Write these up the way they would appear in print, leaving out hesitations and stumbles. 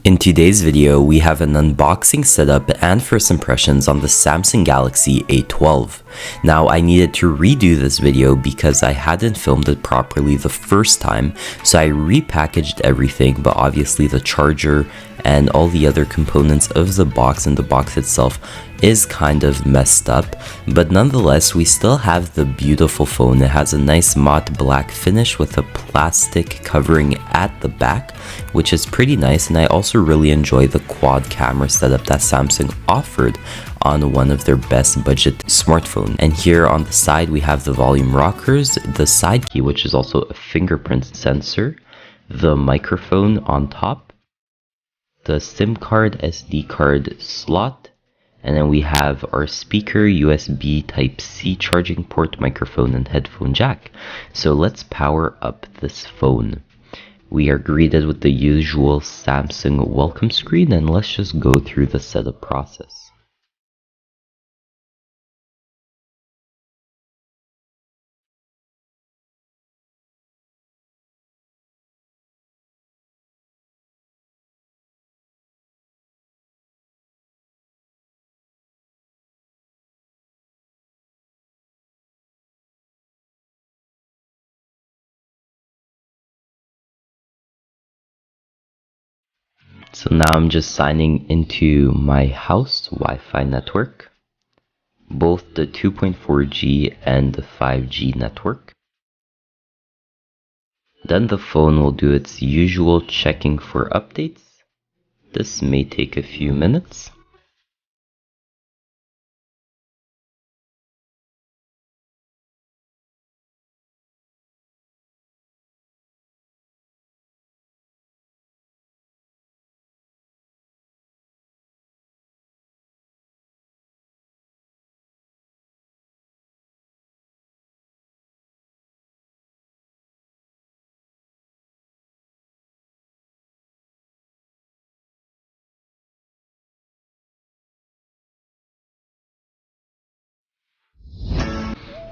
In today's video, we have an unboxing setup and first impressions on the Samsung Galaxy A12. Now, I needed to redo this video because I hadn't filmed it properly the first time, so I repackaged everything, but obviously the charger and all the other components of the box and the box itself is kind of messed up, but nonetheless we still have the beautiful phone. It has a nice matte black finish with a plastic covering at the back, which is pretty nice, and I also really enjoy the quad camera setup that Samsung offered on one of their best budget smartphones. And here on the side we have the volume rockers, the side key, which is also a fingerprint sensor, the microphone on top, the SIM card, SD card slot, and then we have our speaker, USB Type-C charging port, microphone, and headphone jack. So let's power up this phone. We are greeted with the usual Samsung welcome screen, and let's just go through the setup process. So now I'm just signing into my house Wi-Fi network, both the 2.4G and the 5G network. Then the phone will do its usual checking for updates. This may take a few minutes.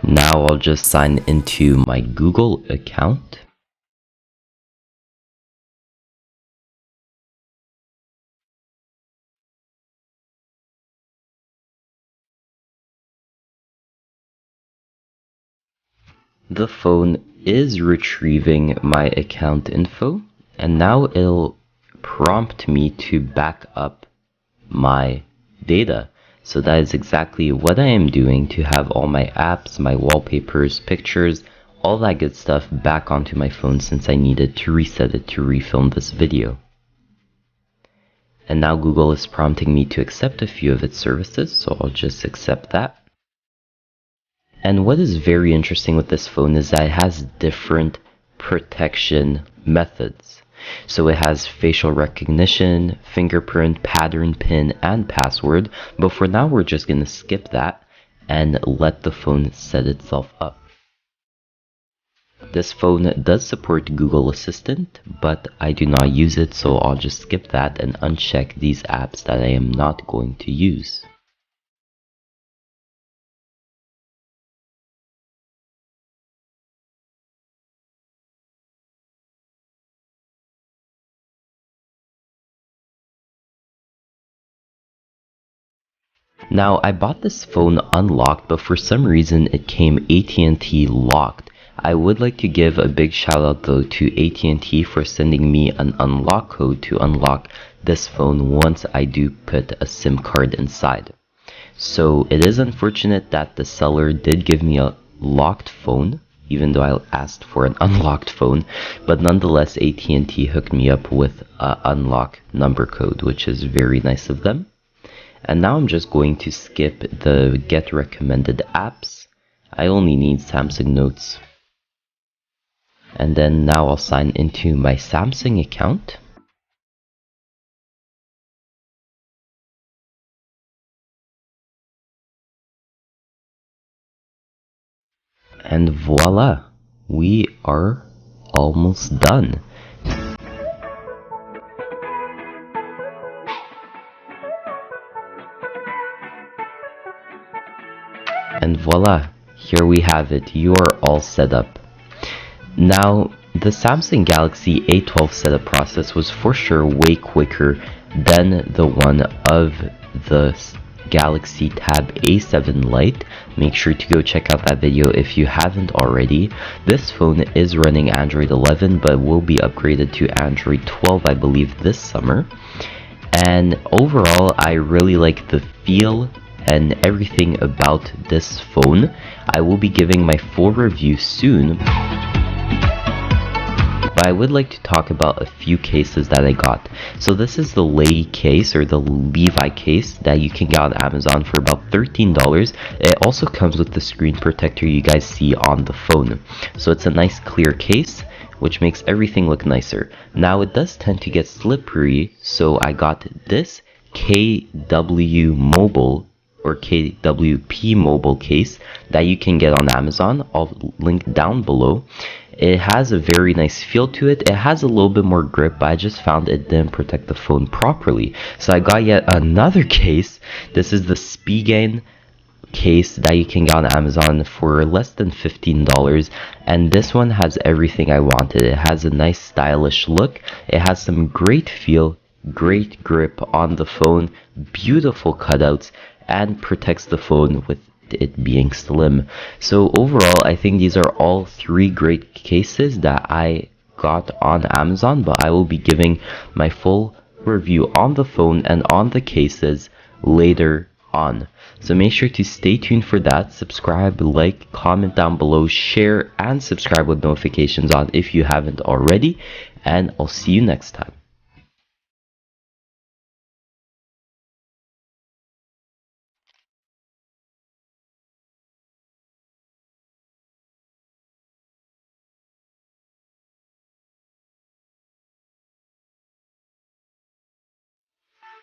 Now I'll just sign into my Google account. The phone is retrieving my account info, and now it'll prompt me to back up my data. So that is exactly what I am doing, to have all my apps, my wallpapers, pictures, all that good stuff back onto my phone, since I needed to reset it to refilm this video. And now Google is prompting me to accept a few of its services, so I'll just accept that. And what is very interesting with this phone is that it has different protection methods. So it has facial recognition, fingerprint, pattern, PIN, and password, but for now we're just going to skip that and let the phone set itself up. This phone does support Google Assistant, but I do not use it, so I'll just skip that and uncheck these apps that I am not going to use. Now, I bought this phone unlocked, but for some reason it came AT&T locked. I would like to give a big shout out though to AT&T for sending me an unlock code to unlock this phone once I do put a SIM card inside. So it is unfortunate that the seller did give me a locked phone, even though I asked for an unlocked phone, but nonetheless AT&T hooked me up with an unlock number code, which is very nice of them. And now I'm just going to skip the get recommended apps. I only need Samsung Notes. And then now I'll sign into my Samsung account. And voila, we are almost done. And voila, here we have it. You are all set up. Now, The Samsung Galaxy A12 setup process was for sure way quicker than the one of the Galaxy Tab A7 Lite. Make sure to go check out that video if you haven't already. This phone is running Android 11 but will be upgraded to Android 12 I believe this summer. And overall I really like the feel and everything about this phone. I will be giving my full review soon, but I would like to talk about a few cases that I got. So this is the Lady case, or the Levi case, that you can get on Amazon for about $13. It also comes with the screen protector you guys see on the phone. So it's a nice clear case, which makes everything look nicer. Now it does tend to get slippery, so I got this KW Mobile or KWP mobile case that you can get on Amazon. I'll link down below. It has a very nice feel to it. It has a little bit more grip, but I just found it didn't protect the phone properly. So I got yet another case. This is the Spigen case that you can get on Amazon for less than $15, and this one has everything I wanted. It has a nice stylish look. It has some great feel, great grip on the phone, beautiful cutouts, and protects the phone with it being slim. So overall I think these are all three great cases that I got on Amazon, but I will be giving my full review on the phone and on the cases later on. So make sure to stay tuned for that. Subscribe, like, comment down below, share, and subscribe with notifications on if you haven't already, and I'll see you next time.